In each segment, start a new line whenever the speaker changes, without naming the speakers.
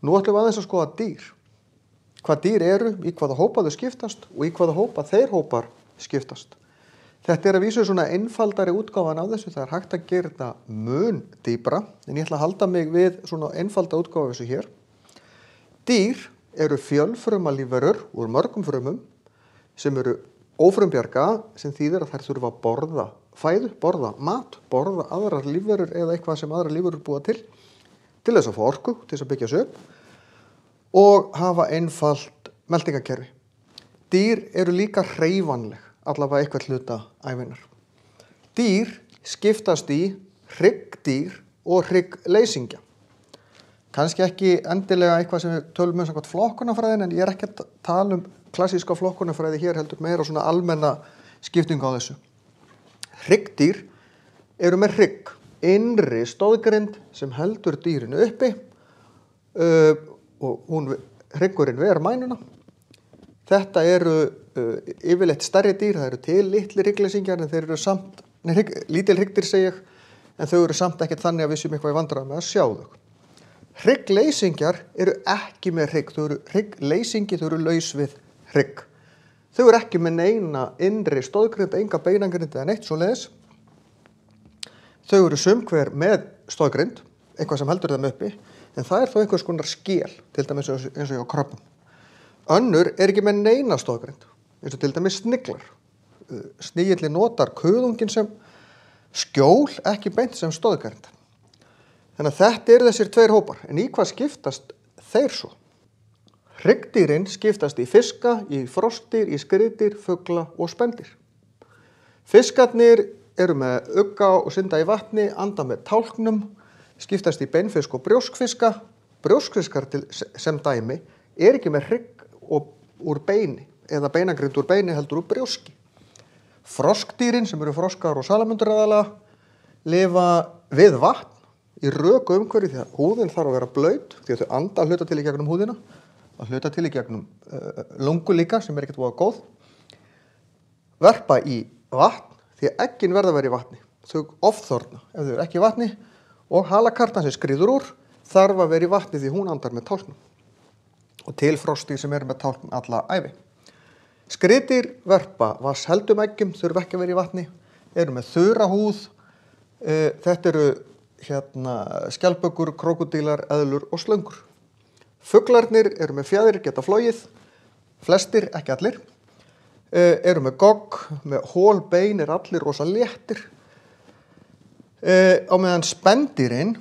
Nú ætlum við aðeins að skoða dýr. Hvað dýr eru, í hvaða hópa þau skiptast og í hvaða hópa þeir hópar skiptast. Þetta að vísu svona einfaldari útgáfan af þessu, það hægt að gera þetta mun dýpra, en ég ætla að halda mig við svona einfalda útgáfa þessu hér. Dýr eru fjölfruma lífverur úr mörgum frumum sem eru ófrumbjarga, sem þýðir að þær þurfa að borða fæðu, borða mat, borða aðrar lífverur eða eitthvað sem aðrar lífverur búa til þess að fá orku, til þess að byggja sig upp og hafa einfalt meltingakerfi. Dýr eru líka hreyfanleg, allavega eitthvað hluta ævinnar. Dýr skiptast í hryggdýr og hryggleysingja. Kannski ekki endilega eitthvað sem við tölum samkvæmt flokkunarfræðin, en ég ekki að tala klassíska flokkunarfræði hér, heldur meira svona almenna skiptingu á þessu. Hryggdýr eru með hrygg, innri stóðgrind sem heldur dýrinu uppi og hryggurinn ver mænuna. Þetta eru yfirleitt stærri dýr, það eru til litli hryggleysingjar, en þeir eru samt, lítil hryggdýr segi ég, en þau eru samt ekkert þannig að við séum eitthvað í vandræðum með að sjá þau. Hryggleysingjar eru ekki með hrygg, þau eru hryggleysingi, þau eru laus við hrygg. Þau eru ekki með neina innri stóðgrind, enga beinagrind eða neitt svoleiðis. Þau eru sumhver með stóðgrind, eitthvað sem heldur þeim uppi, en það er þó einhvers konar skel, til dæmis eins og hjá kröbbum. Önnur er ekki með neina stóðgrind, eins og til dæmis sniglar. Snigillinn notar kuðunginn sem skjól, ekki beint sem stóðgrind. Þannig að þetta eru þessir tveir hópar, en í hvað skiptast þeir svo? Hryggdýrin skiptast í fiska, í froskdýr, í skriðdýr, fugla og spendýr. Fiskarnir eru með ugga og synda í vatni, anda með tálknum, skiptast í beinfisk og brjóskfiska. Brjóskfiskar sem dæmi er ekki með hrygg úr beini, eða beinagrind úr beini heldur úr brjóski. Froskdýrin, sem eru froskar og salamundur aðalega, lifa við vatn í röku umhverfi, því að húðin þarf að vera blaut, því að þau anda að hluta til í gegnum húðina, að hluta til í gegnum lungu líka, sem ekkert voða góð. Verpa í vatn, því að eggin verða að vera í vatni. Þau ofþorna ef þau eru ekki í vatni, og halakartan sem skríður úr þarf að vera í vatni því hún andar með tálknum. Og til froskdýr sem eru með tálkn alla ævi. Skriðdýr verpa vatnsheldum eggjum, þurfa ekki að vera í vatni, eru með þurra húð. Þetta eru skjaldbökur, krókódílar, eðlur og slöngur. Fuglarnir eru með fjaðrir, geta flogið, flestir, ekki allir. Eru með gogg, með hól bein, allir rosa léttir. Á meðan spendýrin,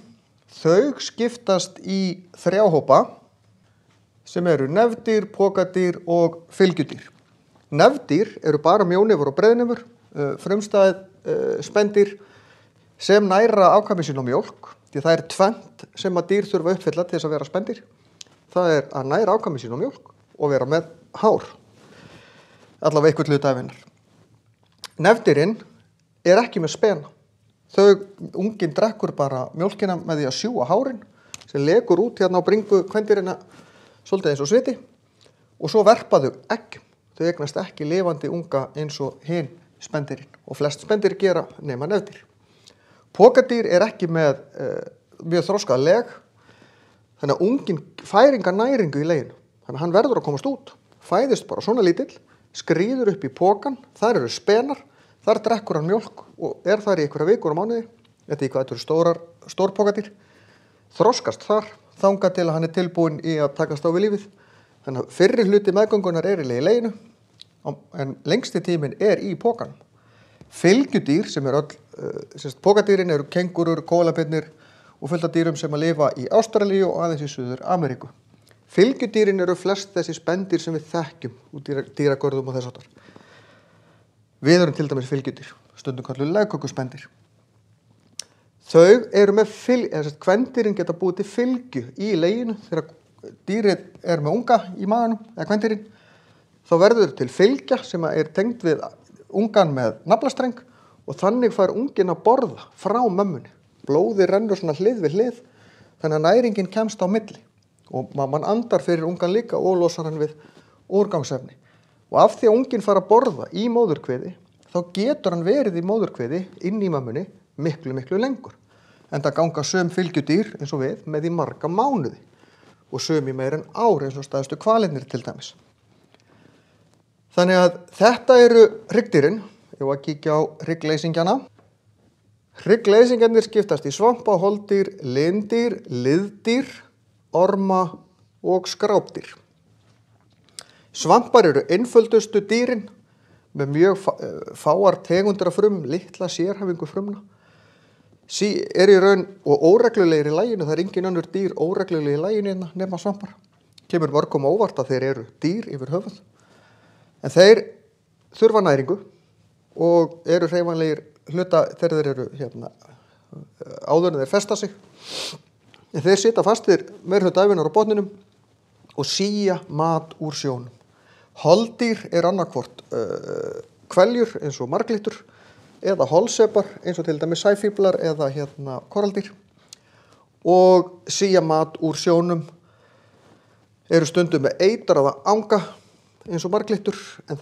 þau skiptast í þrjá hópa, sem eru nefdýr, pokadýr og fylgjudýr. Nefdýr eru bara mjónefur og breiðnefur, frumstæð spendýr sem næra afkvæmi sín á mjólk, því það er tvennt sem að dýr þurfa að uppfylla til þess að vera spendýr. Það er að næra afkvæmi sín á mjólk og vera með hár, allavega eitthvað hluta ævinnar. Nefdýrin er ekki með spena. Unginn drekkur bara mjólkina með því að sjúga hárin, sem lekur út hérna á bringu kvendýrina svolítið eins og sviti, og svo verpa þau eggjum. Þau eignast ekki lifandi unga eins og hinn spendýrin, og flest spendýr gera nema nefdýr. Pokadýr er ekki með mjög þroskað leg, þannig að unginn fær enga næringu í leginu. Þannig að hann verður að komast út, fæðist bara svona lítill, skríður upp í pokan, þar eru spenar, þar drekkur hann mjólk og er þar í einhverja vikur á mánuði, þetta eru stór pokadýr, þroskast þar, þangað til að hann er tilbúinn í að takast á við lífið. Þannig að fyrri hluti meðgöngunar er í leginu, en lengsti tíminn er í pokanum. Fylgjudýr, sem eru pokadýrin, eru kengurur, kólabirnir og fullt af dýrum sem að lifa í Ástralíu og aðeins í Suður Ameríku. Fylgjudýrin eru flest þessi spendýr sem við þekkjum út í dýragörðum og þess háttar. Við erum til dæmis fylgjudýr, stundum kallað legkökuspendýr. Þau eru með kvendýrin geta búið til fylgju í leginu þegar dýrið er með unga í maganum, eða kvendýrin, þá verður til fylgja sem er tengd við ungan með naflastreng og þannig fær unginn að borða frá mömmunni. Blóðið rennur svona hlið við hlið, þannig að næringin kemst á milli og mann andar fyrir ungan líka og losar hann við úrgangsefni. Og af því að unginn fær að borða í móðurkviði, þá getur hann verið í móðurkviði inn í mömmunni miklu lengur. En það ganga sum fylgjudýr eins og við með í marga mánuði. og sum í meira en ár eins og stærstu hvalirnir til dæmis. Þannig að þetta eru hryggdýrin. Ég var að kíkja á hryggleysingana. Hryggleysingarnir skiptast í svampa, holdýr, lindýr, liðdýr, orma og skrápdýr. Svampar eru einföldustu dýrin með mjög fáar tegundir af frum, litla sérhæfingu frumna. Er í raun og óreglulegir í laginu, það engin önnur dýr óreglulegir í laginu nema svampar. Kemur mörgum óvart að þeir eru dýr yfir höfuð. En þeir þurfa næringu og eru hreyfanlegir hluta þegar þeir eru áður en þeir festa sig. En þeir sitja fastir meira hluta ævinnar á botninum og sía mat úr sjónum. Holdýr annarkvort hveljur eins og marglyttur eða holsepar eins og til dæmis sæfíflar eða koraldýr og sía mat úr sjónum, eru stundum með eitraða anga eins og marglyttur, en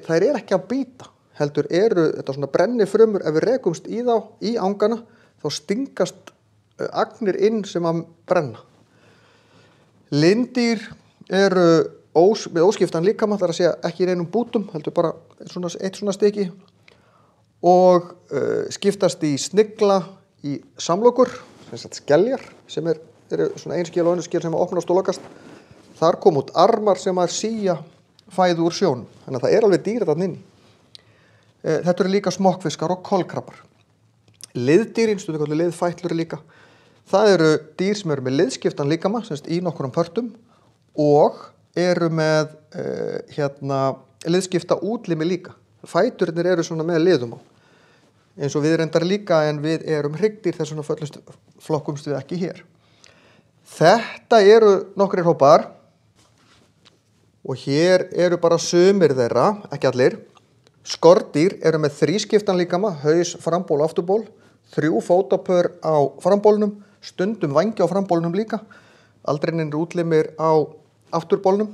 þær ekki að bíta, heldur eru þetta svona brennifrumur. Ef við rekumst í angana þá stingast agnir inn sem að brenna. Lindýr eru með óskiptan líkama, það að segja ekki í neinum bútum, heldur bara eitt svona stykki og skiptast í snigla, í samlokur, skeljar sem eru svona ein skel og önnur skel sem opnast og lokast. Þar kom út armar sem að sía fæðu úr sjónum, þannig að það alveg dýr þarna inni. Þetta eru líka smokkfiskar og kolkrabbar. Liðdýrin, stundum kallar liðfætlur líka. Það eru dýr sem eru með liðskiptan líkama, í nokkrum pörtum og eru með liðskipta útlimi líka. Fæturnir eru svona með liðum á. Eins og við reyndar líka, en við erum hryggdýr, þess vegna flokkumst við ekki hér. Þetta eru nokkrir hópar og hér eru bara sumir þeirra, ekki allir. Skordýr eru með þrískiptan líkama, haus, framból og afturból, 3 fótapör á frambólnum, stundum vængi á frambólnum líka, aldrinir útlimir á afturbólnum.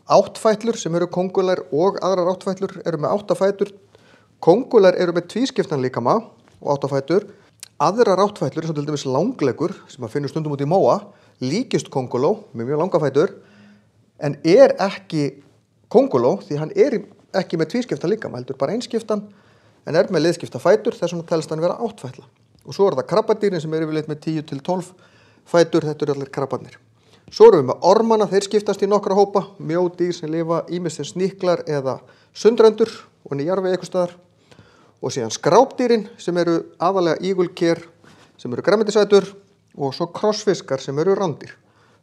Áttfætlur sem eru kóngulær og aðrar áttfætlur eru með 8 fætur. Kóngulær eru með tvískiptan líkama og 8 fætur. Aðrar áttfætlur, eins og til dæmis langleggur, sem að finnur stundum út í móa, líkist kónguló með mjög langa fætur, en ekki kónguló því hann ekki með tvískiptan líkama, heldur bara einskiptan, en með liðskipta fætur, þess vegna telst hann vera áttfætla. Og svo það krabbadýrin sem eru yfirleitt með 10 til 12 fætur, þetta eru allir krabbarnir. Svo erum við með ormana, þeir skiptast í nokkra hópa, mjódýr sem lifa ýmist sem sníklar eða sundrendur og jarfi einhvers staðar. Og síðan skrápdýrin sem eru aðalega ígulker, sem eru grænmetisætur, og svo krossfiskar sem eru rándýr.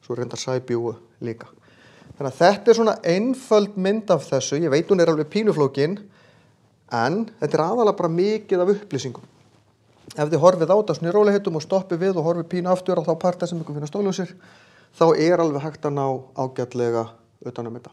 Svo reyndar sæbjúgu líka. Þannig að þetta svona einföld mynd af þessu. Ég veit hún alveg pínuflókin, en þetta aðalega bara mikið af upplýsingum. Ef þið horfið á þetta svona í rólegheitum og stoppið við og horfið pínu aftur á þá parta sem ykkur finna stóljósir, þá alveg hægt að ná ágætlega utan um þetta.